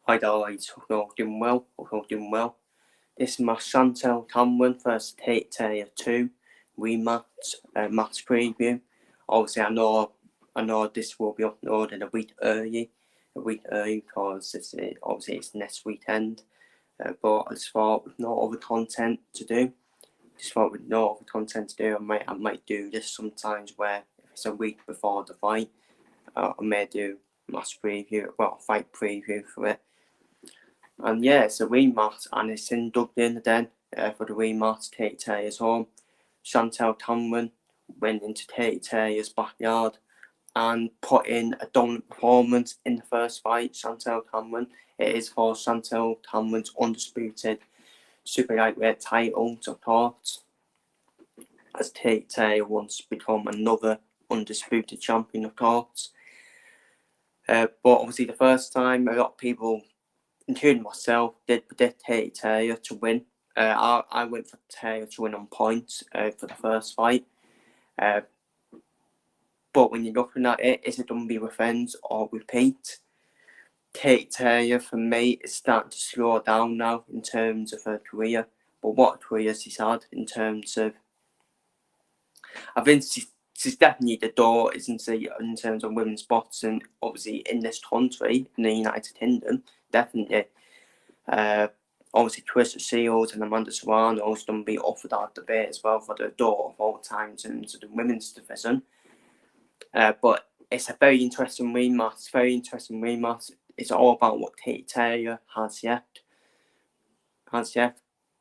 Hi guys, hope you're all doing well. This is my Chantelle Cameron versus Tate 2 rematch match preview. Obviously, I know this will be uploaded a week early because it's next weekend. But I just thought with no other content to do, I might do this sometimes where if it's a week before the fight, I may do fight preview for it. And yeah, it's a rematch, and it's in Dublin then for the rematch. Tate home. Chantelle Cameron went into Tate's backyard and put in a dominant performance in the first fight. Chantelle Cameron, it is for Chantelle Cameron's undisputed super lightweight title to court, as Tate wants to become another undisputed champion of course. But obviously the first time a lot of people, including myself, did predict Tate to win. I went for Tate to win on points for the first fight. But when you're looking at it, is it going to be revenge or repeat? Tate for me is starting to slow down now in terms of her career. But what career she's had in terms of, I think she's definitely the door, isn't she, in terms of women's boxing, obviously in this country, in the United Kingdom, definitely. Obviously, Trisha Shields and Amanda Serrano's going to be offered that debate as well for the door of all time in terms of the women's division. But it's a very interesting rematch. It's all about what Tate Taylor has yet.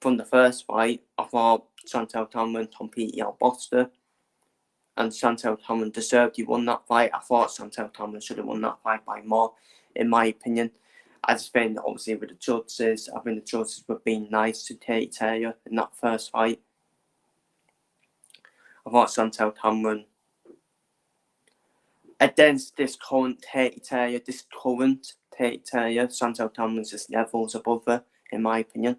From the first fight, I thought Chantelle Cameron completely outboxed her, and Chantelle Cameron deserved to won that fight. I thought Chantelle Cameron should have won that fight by more, in my opinion. I just think, obviously, with the judges, I think the judges were being nice to Tate Taylor in that first fight. I thought Chantelle Cameron, against this current Tate Taylor, Chantelle Cameron's just levels above her, in my opinion.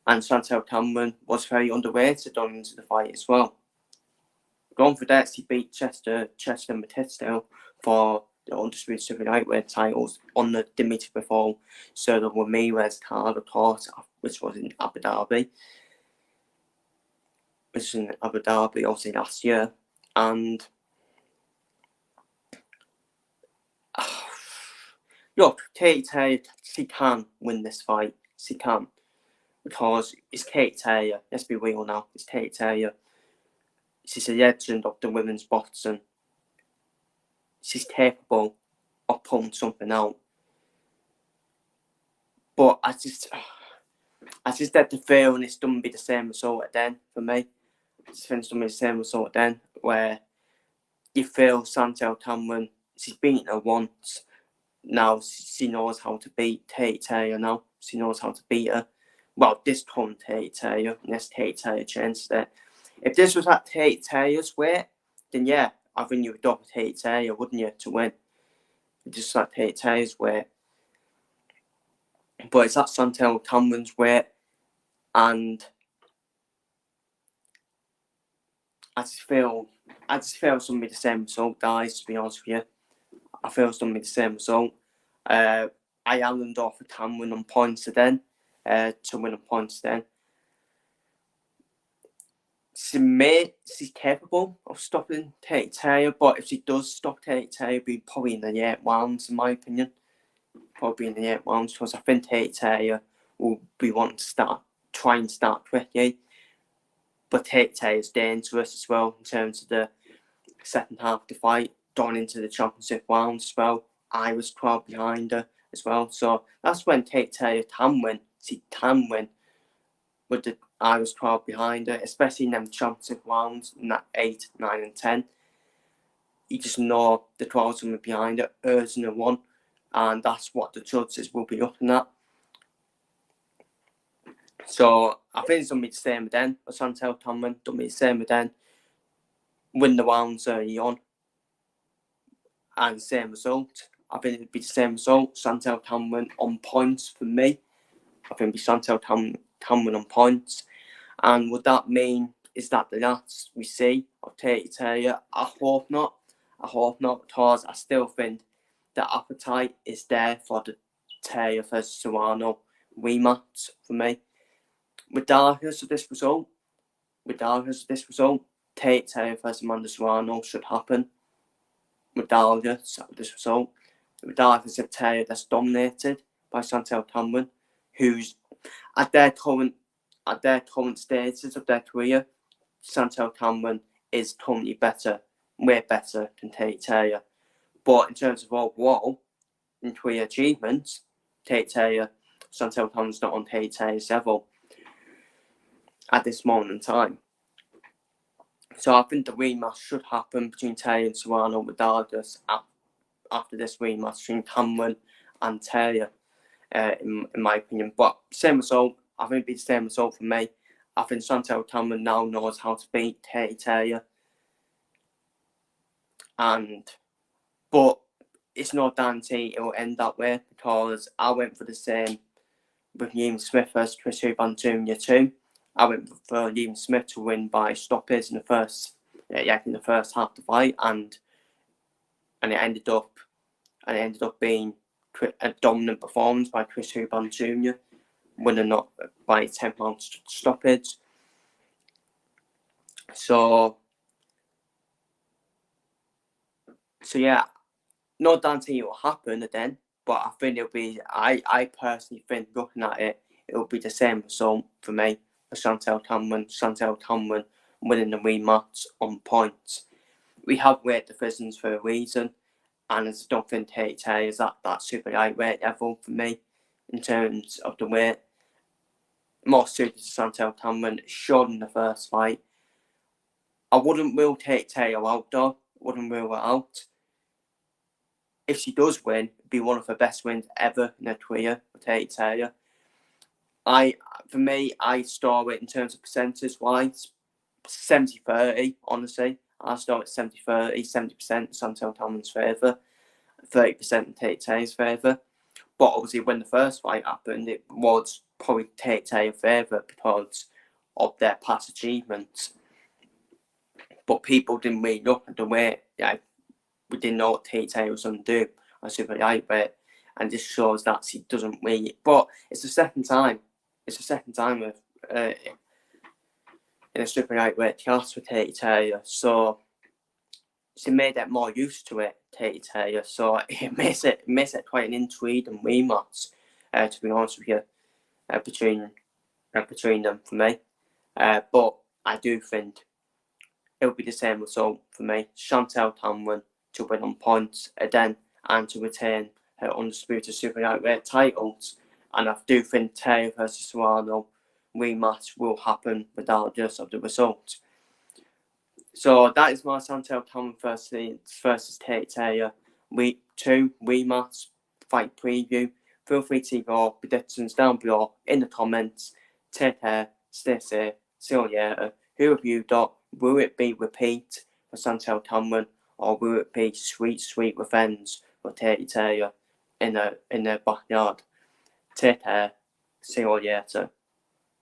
And Chantelle Cameron was very underrated on into the fight as well. Going for that, she beat Chester Batista for the undisputed super lightweight titles on the Dimitri Bivol Sergio Ramirez card, of course, which was in Abu Dhabi. Obviously last year. And look, Tate Taylor, she can win this fight. She can. Because it's Tate Taylor. Let's be real now. It's Tate Taylor. She's a legend of the women's boxing. She's capable of pulling something out. But I just had the feeling it's going to be the same result again for me. I just think it's going to be the same result again, where you feel Chantelle Cameron, she's beaten her once. Now she knows how to beat Tate Taylor now. She knows how to beat her. Well, this current Tate Taylor, and this Tate Taylor changed it. If this was at Tate Taylor's weight, then yeah, I think you would double Tate Taylor, wouldn't you, to win? Just at Tate Taylor's weight. But it's at Chantelle Cameron's weight, and I just feel it's going to be the same result, guys, to be honest with you. I feel it's going to be the same result. I island off with Cameron on points then, to win on points then. She's capable of stopping Tate Taylor, but if she does stop Tate Taylor, it'll be probably in the 8 rounds, in my opinion. Probably in the 8 rounds, because I think Tate Taylor will be wanting to try and start quickly. But Tate Taylor's dangerous as well in terms of the second half of the fight, going into the championship rounds as well. I was crowd behind her as well. So that's when Tate Taylor can win. She can win with the Irish crowd behind her, especially in them championship rounds, in that 8, 9 and 10. You just know the crowd's going to be behind her, urging her on, and that's what the judges will be looking at. So I think it's going to be the same again. Chantelle Cameron, going to be the same again. Win the rounds early on, and same result. I think it'd be the same result. Chantelle Cameron on points for me. I think it'd be Chantelle Cameron on points. And would that mean, is that the last we see of Tate Taylor? I hope not. Because I still think the appetite is there for Taylor versus Serrano rematch for me. Regardless of this result, Tate Taylor versus Amanda Serrano should happen. Regardless of this result, regardless of Taylor that's dominated by Chantelle Cameron, who's at their current stages of their career, Chantelle Cameron is currently way better than Tate Taylor. But in terms of overall, in career achievements, Chantelle Cameron's not on Tate Taylor's level at this moment in time. So I think the rematch should happen between Taylor and Serrano regardless after this rematch between Cameron and Taylor, in my opinion. But same result, I think it'd be the same result for me. I think Chantelle Cameron now knows how to beat Taylor. But it's no guarantee it will end that way, because I went for the same with Liam Smith versus Chris Eubank Jr. too. I went for Liam Smith to win by stoppage in the first half of the fight, and it ended up being a dominant performance by Chris Eubank Jr., winning up by 10-round stoppage. So yeah, no guarantee it will happen again, but I think it'll be. I personally think, looking at it, it'll be the same result for me for Chantelle Cameron winning the rematch on points. We have weight divisions for a reason, and I don't think Tate Taylor is at that super lightweight level for me in terms of the weight. More suited to Chantelle Cameron, showed in the first fight. I wouldn't rule Tate Taylor out though. Wouldn't rule her out. If she does win, it'd be one of her best wins ever in her career for Tate Taylor. For me, I store it in terms of percentage-wise, 70-30, honestly. I store it 70-30, 70% Chantelle Cameron's favour, 30% in Tate Taylor's favour. But obviously, when the first fight happened, it was probably Tate Taylor's favour because of their past achievements. But people didn't really look at the way, we didn't know what Tate Taylor was going to do on super lightweight, and this shows that she doesn't really. But it's the second time. With in a super lightweight class with Tate Taylor, so she made it more used to it, Tate Taylor. So it makes it quite an intriguing rematch, to be honest with you, between them for me. But I do think it'll be the same result for me. Chantelle Cameron to win on points again and to retain her Undisputed super lightweight titles. And I do think Taylor versus Serrano rematch will happen regardless of the result. So that is my Chantelle Cameron versus Tate Taylor Week 2 rematch fight preview. Feel free to leave your predictions down below in the comments. Take care, stay safe, see you later. Who have you got? Will it be repeat for Chantelle Cameron, or will it be sweet revenge for Tate Taylor in their backyard? Take care, see you later.